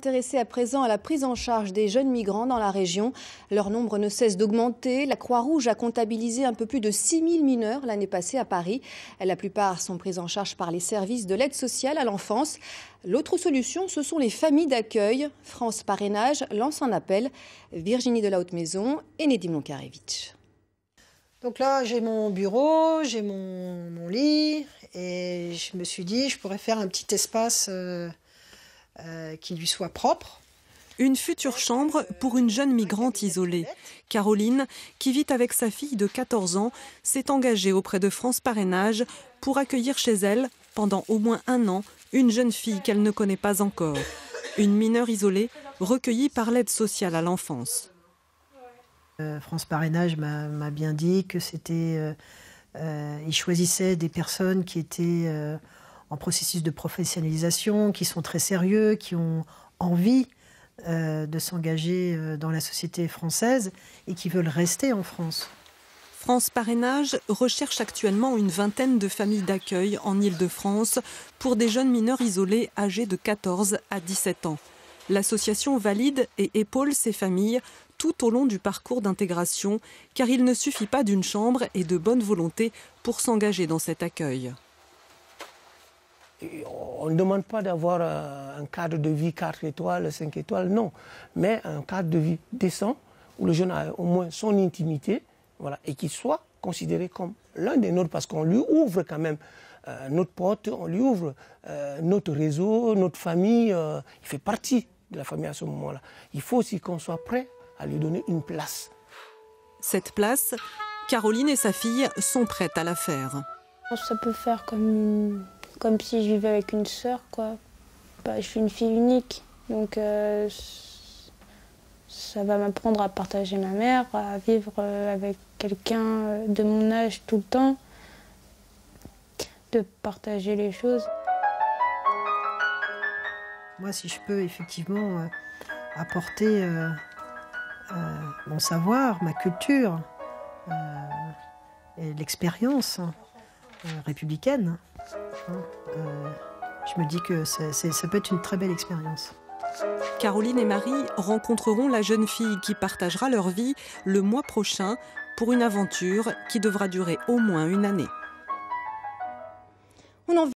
Intéressés à présent à la prise en charge des jeunes migrants dans la région. Leur nombre ne cesse d'augmenter. La Croix-Rouge a comptabilisé un peu plus de 6000 mineurs l'année passée à Paris. La plupart sont pris en charge par les services de l'aide sociale à l'enfance. L'autre solution, ce sont les familles d'accueil. France Parrainage lance un appel. Virginie de la Haute-Maison et Nedim Lonkarevitch. Donc là, j'ai mon bureau, j'ai mon lit et je me suis dit je pourrais faire un petit espace qui lui soit propre. Une future chambre pour une jeune migrante isolée. Caroline, qui vit avec sa fille de 14 ans, s'est engagée auprès de France Parrainage pour accueillir chez elle, pendant au moins 1 an, une jeune fille qu'elle ne connaît pas encore. Une mineure isolée recueillie par l'aide sociale à l'enfance. France Parrainage m'a bien dit que c'était... ils choisissaient des personnes qui étaient en processus de professionnalisation, qui sont très sérieux, qui ont envie de s'engager dans la société française et qui veulent rester en France. France Parrainage recherche actuellement une vingtaine de familles d'accueil en Île-de-France pour des jeunes mineurs isolés âgés de 14 à 17 ans. L'association valide et épaule ces familles tout au long du parcours d'intégration, car il ne suffit pas d'une chambre et de bonne volonté pour s'engager dans cet accueil. On ne demande pas d'avoir un cadre de vie 4 étoiles, 5 étoiles, non. Mais un cadre de vie décent, où le jeune a au moins son intimité, voilà, et qu'il soit considéré comme l'un des nôtres, parce qu'on lui ouvre quand même notre porte, on lui ouvre notre réseau, notre famille. Il fait partie de la famille à ce moment-là. Il faut aussi qu'on soit prêt à lui donner une place. Cette place, Caroline et sa fille sont prêtes à la faire. Ça peut faire comme si je vivais avec une sœur, quoi. Je suis une fille unique, donc ça va m'apprendre à partager ma mère, à vivre avec quelqu'un de mon âge tout le temps, de partager les choses. Moi, si je peux effectivement apporter mon savoir, ma culture et l'expérience républicaine, je me dis que ça peut être une très belle expérience. Caroline et Marie rencontreront la jeune fille qui partagera leur vie le mois prochain pour une aventure qui devra durer au moins 1 année.